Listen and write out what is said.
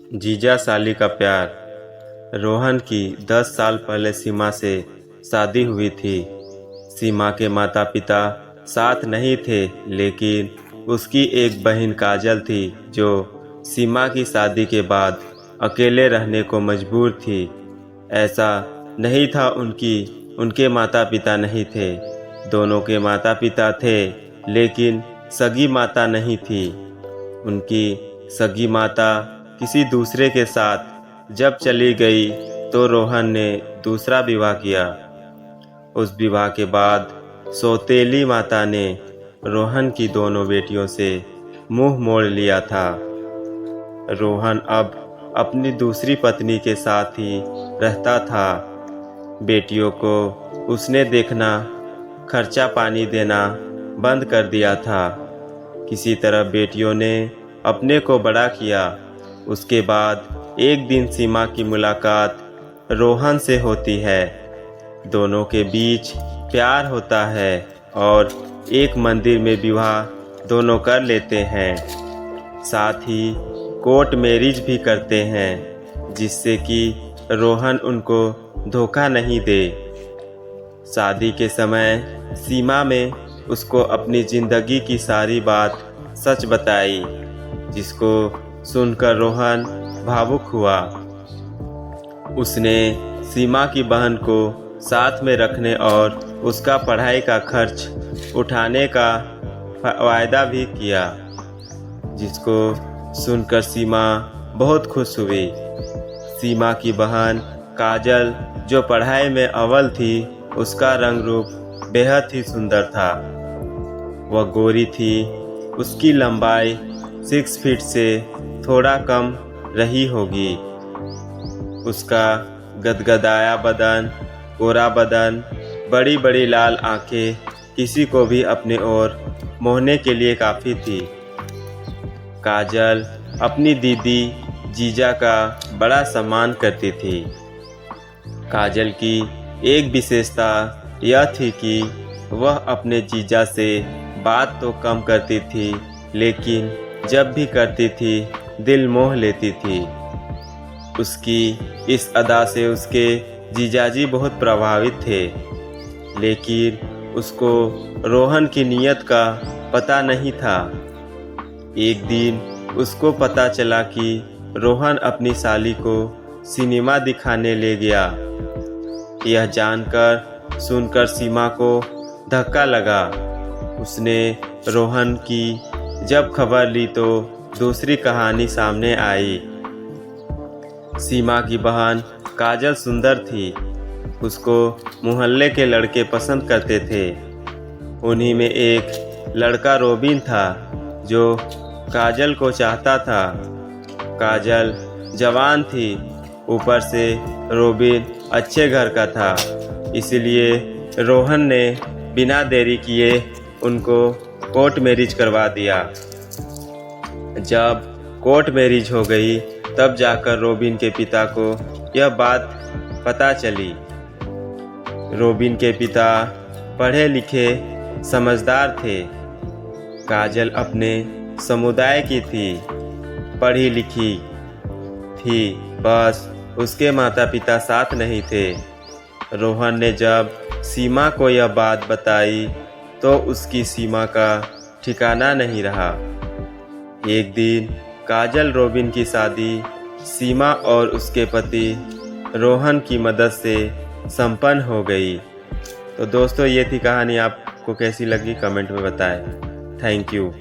जीजा साली का प्यार। रोहन की 10 साल पहले सीमा से शादी हुई थी। सीमा के माता पिता साथ नहीं थे, लेकिन उसकी एक बहन काजल थी जो सीमा की शादी के बाद अकेले रहने को मजबूर थी। ऐसा नहीं था उनके माता पिता नहीं थे। दोनों के माता पिता थे, लेकिन सगी माता नहीं थी। उनकी सगी माता किसी दूसरे के साथ जब चली गई तो रोहन ने दूसरा विवाह किया। उस विवाह के बाद सौतेली माता ने रोहन की दोनों बेटियों से मुंह मोड़ लिया था। रोहन अब अपनी दूसरी पत्नी के साथ ही रहता था। बेटियों को उसने देखना, खर्चा पानी देना बंद कर दिया था। किसी तरह बेटियों ने अपने को बड़ा किया। उसके बाद एक दिन सीमा की मुलाकात रोहन से होती है। दोनों के बीच प्यार होता है और एक मंदिर में विवाह दोनों कर लेते हैं। साथ ही कोर्ट मैरिज भी करते हैं, जिससे कि रोहन उनको धोखा नहीं दे। शादी के समय सीमा में उसको अपनी ज़िंदगी की सारी बात सच बताई, जिसको सुनकर रोहन भावुक हुआ। उसने सीमा की बहन को साथ में रखने और उसका पढ़ाई का खर्च उठाने का वायदा भी किया, जिसको सुनकर सीमा बहुत खुश हुई। सीमा की बहन काजल, जो पढ़ाई में अव्वल थी, उसका रंग रूप बेहद ही सुंदर था। वह गोरी थी। उसकी लंबाई 6 फीट से थोड़ा कम रही होगी। उसका गदगदाया बदन, गोरा बदन, बड़ी बड़ी लाल आंखें किसी को भी अपने ओर मोहने के लिए काफ़ी थी। काजल अपनी दीदी जीजा का बड़ा सम्मान करती थी। काजल की एक विशेषता यह थी कि वह अपने जीजा से बात तो कम करती थी, लेकिन जब भी करती थी दिल मोह लेती थी। उसकी इस अदा से उसके जीजाजी बहुत प्रभावित थे, लेकिन उसको रोहन की नीयत का पता नहीं था। एक दिन उसको पता चला कि रोहन अपनी साली को सिनेमा दिखाने ले गया। यह जानकर सुनकर सीमा को धक्का लगा। उसने रोहन की जब खबर ली तो दूसरी कहानी सामने आई। सीमा की बहन काजल सुंदर थी। उसको मोहल्ले के लड़के पसंद करते थे। उन्हीं में एक लड़का रोबिन था, जो काजल को चाहता था। काजल जवान थी, ऊपर से रोबिन अच्छे घर का था, इसलिए रोहन ने बिना देरी किए उनको कोर्ट मैरिज करवा दिया। जब कोर्ट मैरिज हो गई, तब जाकर रोबिन के पिता को यह बात पता चली। रोबिन के पिता पढ़े लिखे समझदार थे। काजल अपने समुदाय की थी, पढ़ी लिखी थी, बस उसके माता पिता साथ नहीं थे। रोहन ने जब सीमा को यह बात बताई तो उसकी सीमा का ठिकाना नहीं रहा। एक दिन काजल रोबिन की शादी सीमा और उसके पति रोहन की मदद से संपन्न हो गई। तो दोस्तों, ये थी कहानी। आपको कैसी लगी कमेंट में बताएं। Thank you.